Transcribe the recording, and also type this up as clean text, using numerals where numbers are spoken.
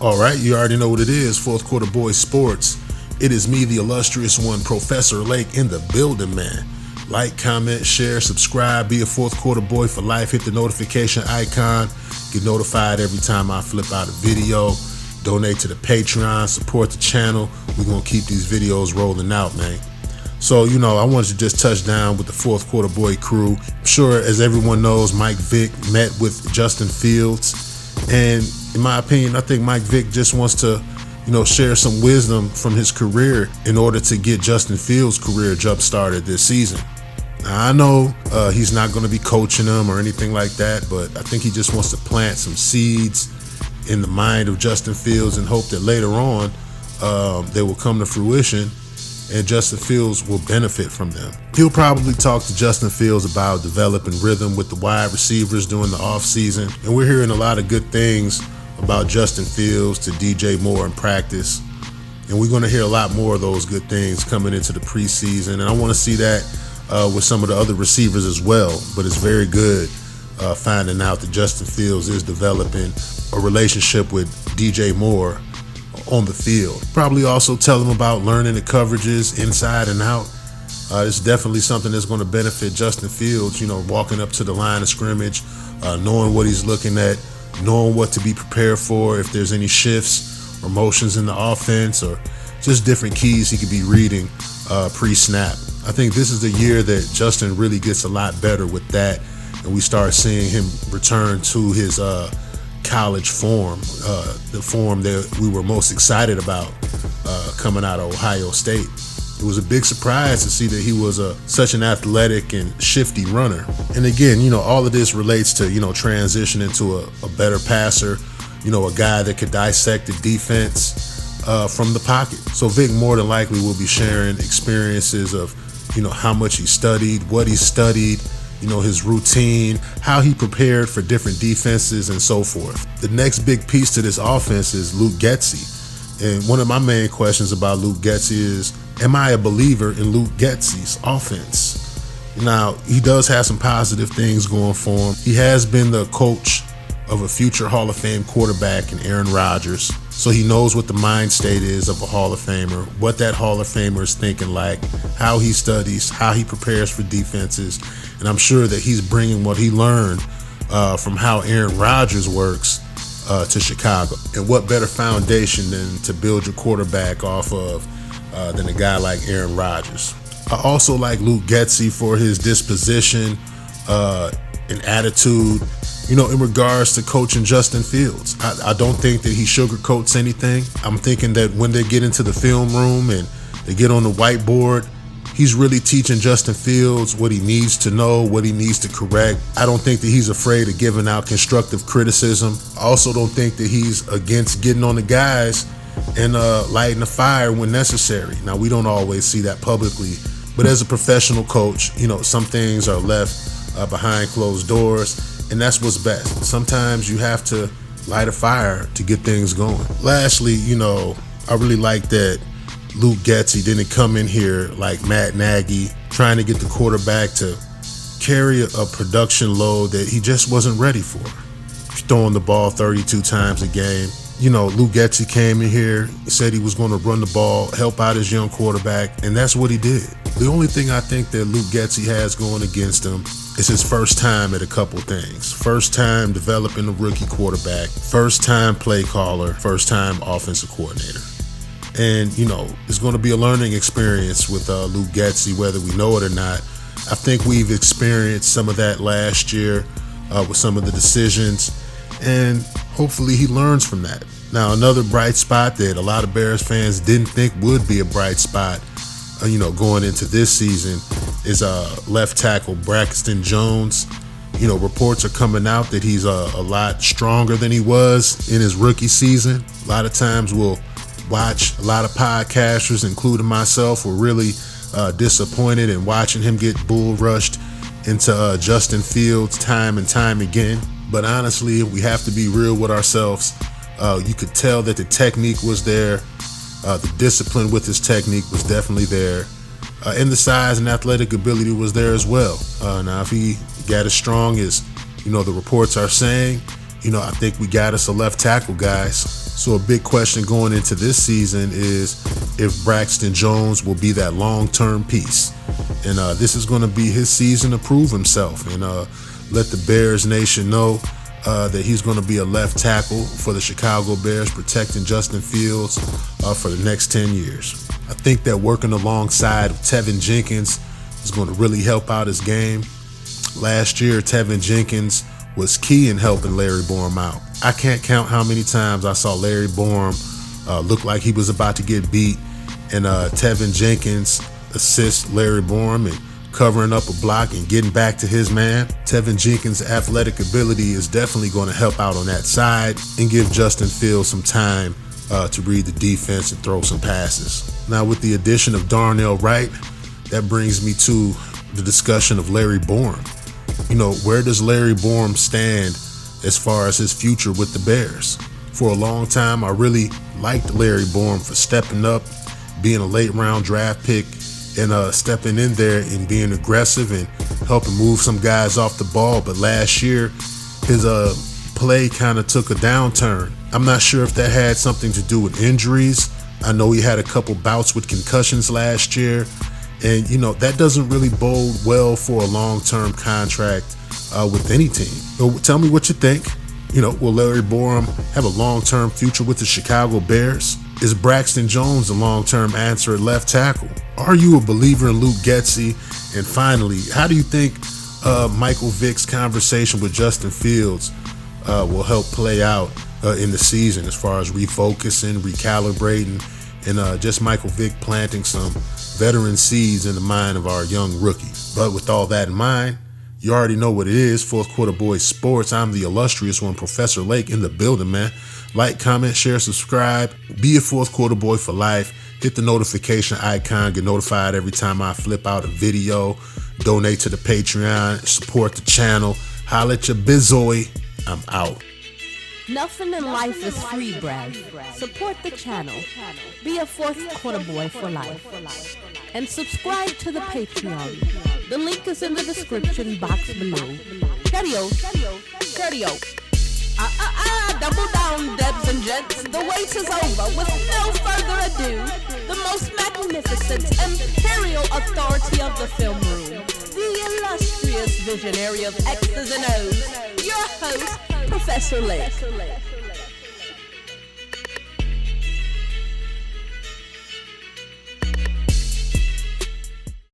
All right, you already know what it is, Fourth Quarter Boyz Sports. It is me, the illustrious one, Professor Lake, in the building, man. Like, comment, share, subscribe, be a Fourth Quarter Boy for life. Hit the notification icon. Get notified every time I flip out a video. Donate to the Patreon, support the channel. We're going to keep these videos rolling out, man. So, I wanted to just touch down with the Fourth Quarter Boy crew. I'm sure, as everyone knows, Mike Vick met with Justin Fields. And in my opinion, I think Mike Vick just wants to, share some wisdom from his career in order to get Justin Fields' career jump-started this season. Now, I know he's not going to be coaching them or anything like that, but I think he just wants to plant some seeds in the mind of Justin Fields and hope that later on they will come to fruition and Justin Fields will benefit from them. He'll probably talk to Justin Fields about developing rhythm with the wide receivers during the offseason, and we're hearing a lot of good things about Justin Fields to DJ Moore in practice, and we're going to hear a lot more of those good things coming into the preseason, and I want to see that with some of the other receivers as well. But it's very good finding out that Justin Fields is developing a relationship with DJ Moore on the field. Probably also tell him about learning the coverages inside and out. It's definitely something that's going to benefit Justin Fields, walking up to the line of scrimmage, knowing what he's looking at, knowing what to be prepared for, if there's any shifts or motions in the offense or just different keys he could be reading pre-snap. I think this is the year that Justin really gets a lot better with that, and we start seeing him return to his college form, the form that we were most excited about coming out of Ohio State. It was a big surprise to see that he was such an athletic and shifty runner. And again, all of this relates to, transitioning to a better passer, a guy that could dissect the defense from the pocket. So Vic more than likely will be sharing experiences of, how much he studied, what he studied, his routine, how he prepared for different defenses and so forth. The next big piece to this offense is Luke Getsy. And one of my main questions about Luke Getsy is, am I a believer in Luke Getsy's offense? Now, he does have some positive things going for him. He has been the coach of a future Hall of Fame quarterback in Aaron Rodgers. So he knows what the mind state is of a Hall of Famer, what that Hall of Famer is thinking like, how he studies, how he prepares for defenses. And I'm sure that he's bringing what he learned from how Aaron Rodgers works to Chicago. And what better foundation than to build your quarterback off of than a guy like Aaron Rodgers. I also like Luke Getsy for his disposition and attitude, in regards to coaching Justin Fields. I don't think that he sugarcoats anything. I'm thinking that when they get into the film room and they get on the whiteboard, he's really teaching Justin Fields what he needs to know, what he needs to correct. I don't think that he's afraid of giving out constructive criticism. I also don't think that he's against getting on the guys and lighting the fire when necessary. Now, we don't always see that publicly, but as a professional coach, some things are left behind closed doors, and that's what's best. Sometimes you have to light a fire to get things going. Lastly, I really like that Luke Getsy didn't come in here like Matt Nagy, trying to get the quarterback to carry a production load that he just wasn't ready for. He's throwing the ball 32 times a game. Luke Getsy came in here, said he was going to run the ball, help out his young quarterback, and that's what he did. The only thing I think that Luke Getsy has going against him is his first time at a couple things. First time developing a rookie quarterback, first time play caller, first time offensive coordinator. And, it's going to be a learning experience with Luke Getsy, whether we know it or not. I think we've experienced some of that last year with some of the decisions, and hopefully he learns from that. Now, another bright spot that a lot of Bears fans didn't think would be a bright spot, going into this season is left tackle Braxton Jones. Reports are coming out that he's a lot stronger than he was in his rookie season. A lot of times we'll watch a lot of podcasters, including myself, were really disappointed in watching him get bull rushed into Justin Fields time and time again. But honestly, we have to be real with ourselves. You could tell that the technique was there. The discipline with his technique was definitely there. And the size and athletic ability was there as well. Now, if he got as strong as, the reports are saying, I think we got us a left tackle, guys. So a big question going into this season is if Braxton Jones will be that long-term piece. And this is going to be his season to prove himself and let the Bears Nation know that he's going to be a left tackle for the Chicago Bears, protecting Justin Fields for the next 10 years. I think that working alongside Tevin Jenkins is going to really help out his game. Last year, Tevin Jenkins was key in helping Larry Borom out. I can't count how many times I saw Larry Borom look like he was about to get beat, and Tevin Jenkins assists Larry Borom in covering up a block and getting back to his man. Tevin Jenkins' athletic ability is definitely going to help out on that side and give Justin Fields some time to read the defense and throw some passes. Now, with the addition of Darnell Wright, that brings me to the discussion of Larry Borom. You know, where does Larry Borom stand as far as his future with the Bears? For a long time, I really liked Larry Borom for stepping up, being a late round draft pick, and stepping in there and being aggressive and helping move some guys off the ball. But last year, his play kind of took a downturn. I'm not sure if that had something to do with injuries. I know he had a couple bouts with concussions last year. And, you know, that doesn't really bode well for a long-term contract with any team. So tell me what you think. You know, will Larry Borom have a long-term future with the Chicago Bears? Is Braxton Jones a long-term answer at left tackle? Are you a believer in Luke Getsy? And finally, how do you think Micheal Vick's conversation with Justin Fields will help play out in the season as far as refocusing, recalibrating, and just Micheal Vick planting some veteran seeds in the mind of our young rookie? But with all that in mind, you already know what it is. Fourth Quarter Boyz Sports. I'm the illustrious one, Professor Lake, in the building, man. Like, comment, share, subscribe. Be a Fourth Quarter Boy for life. Hit the notification icon. Get notified every time I flip out a video. Donate to the Patreon. Support the channel. Holla at your bizoy. I'm out. Nothing in life is free, bruv. Support the channel. Be a Fourth Quarter Boy for life. And subscribe to the Patreon. The link is in the description box below. Cardio. Double down, Debs and gents. The wait is over. With no further ado, the most magnificent imperial authority of the film room, the illustrious visionary of X's and O's, your host, Professor Lake.